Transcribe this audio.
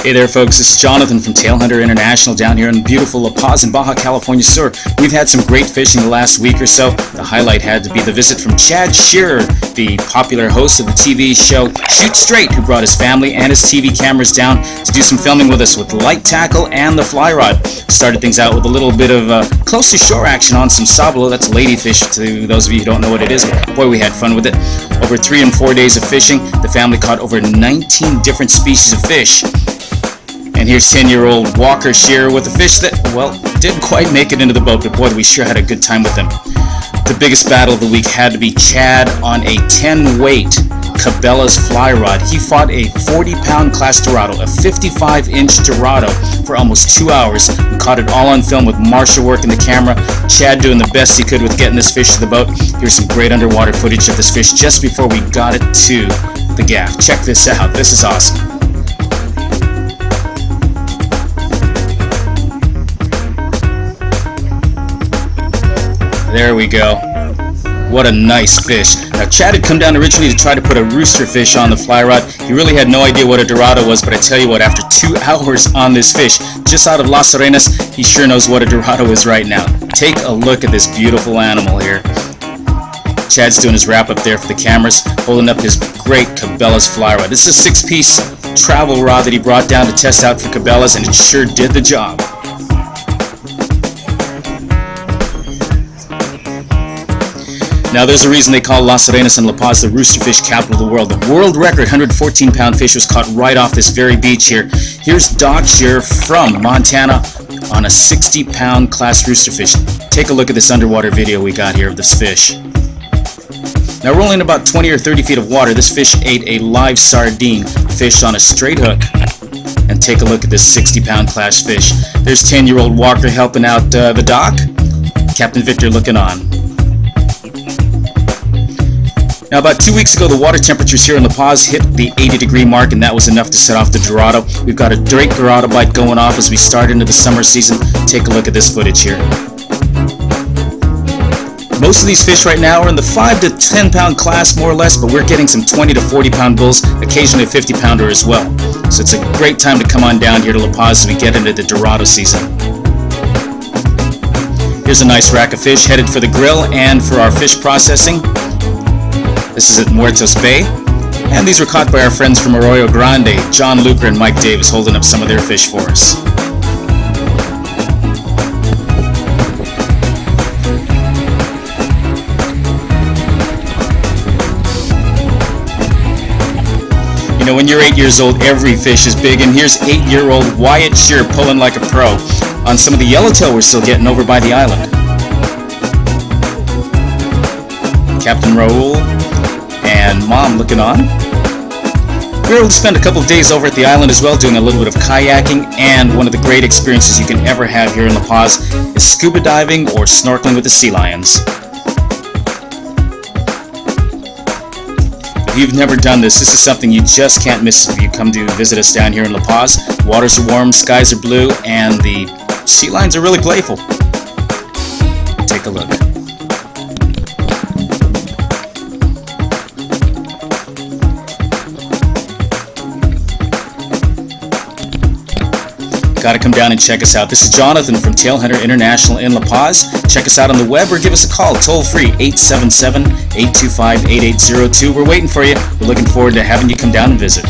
Hey there folks, this is Jonathan from Tailhunter International down here in beautiful La Paz in Baja California Sur. We've had some great fishing the last week or so. The highlight had to be the visit from Chad Shearer, the popular host of the TV show Shoot Straight, who brought his family and his TV cameras down to do some filming with us with light tackle and the fly rod. Started things out with a little bit of close to shore action on some sabalo. That's ladyfish to those of you who don't know what it is. Boy, we had fun with it. Over 3 and 4 days of fishing, the family caught over 19 different species of fish. And here's 10-year-old Walker Shearer with a fish that, well, didn't quite make it into the boat, but boy, we sure had a good time with them. The biggest battle of the week had to be Chad on a 10-weight Cabela's fly rod. He fought a 40-pound class Dorado, a 55-inch Dorado, for almost 2 hours. We caught it all on film with Marshall working the camera, Chad doing the best he could with getting this fish to the boat. Here's some great underwater footage of this fish just before we got it to the gaff. Check this out. This is awesome. There we go. What a nice fish. Now Chad had come down originally to try to put a rooster fish on the fly rod. He really had no idea what a Dorado was, but I tell you what, after 2 hours on this fish, just out of Las Arenas, he sure knows what a Dorado is right now. Take a look at this beautiful animal here. Chad's doing his wrap up there for the cameras, holding up his great Cabela's fly rod. This is a 6-piece travel rod that he brought down to test out for Cabela's, and it sure did the job. Now there's a reason they call Las Arenas and La Paz the roosterfish capital of the world. The world record 114-pound fish was caught right off this very beach here. Here's Doc Shearer from Montana on a 60-pound class roosterfish. Take a look at this underwater video we got here of this fish. Now we're only in about 20 or 30 feet of water. This fish ate a live sardine fish on a straight hook. And take a look at this 60-pound class fish. There's 10-year-old Walker helping out the doc. Captain Victor looking on. Now about 2 weeks ago, the water temperatures here in La Paz hit the 80-degree mark, and that was enough to set off the Dorado. We've got a great Dorado bite going off as we start into the summer season. Take a look at this footage here. Most of these fish right now are in the 5 to 10-pound class, more or less, but we're getting some 20 to 40-pound bulls, occasionally a 50-pounder as well. So it's a great time to come on down here to La Paz as we get into the Dorado season. Here's a nice rack of fish headed for the grill and for our fish processing. This is at Muertos Bay, and these were caught by our friends from Arroyo Grande, John Luker and Mike Davis, holding up some of their fish for us. You know, when you're 8 years old, every fish is big, and here's 8-year-old Wyatt Shearer pulling like a pro on some of the yellowtail we're still getting over by the island. Captain Raul and Mom looking on. We were able to spend a couple of days over at the island as well, doing a little bit of kayaking, and one of the great experiences you can ever have here in La Paz is scuba diving or snorkeling with the sea lions. If you've never done this, this is something you just can't miss if you come to visit us down here in La Paz. Waters are warm, skies are blue, and the sea lions are really playful. Take a look. Got to come down and check us out. This is Jonathan from Tailhunter International in La Paz. Check us out on the web or give us a call toll free 877-825-8802. We're waiting for you. We're looking forward to having you come down and visit.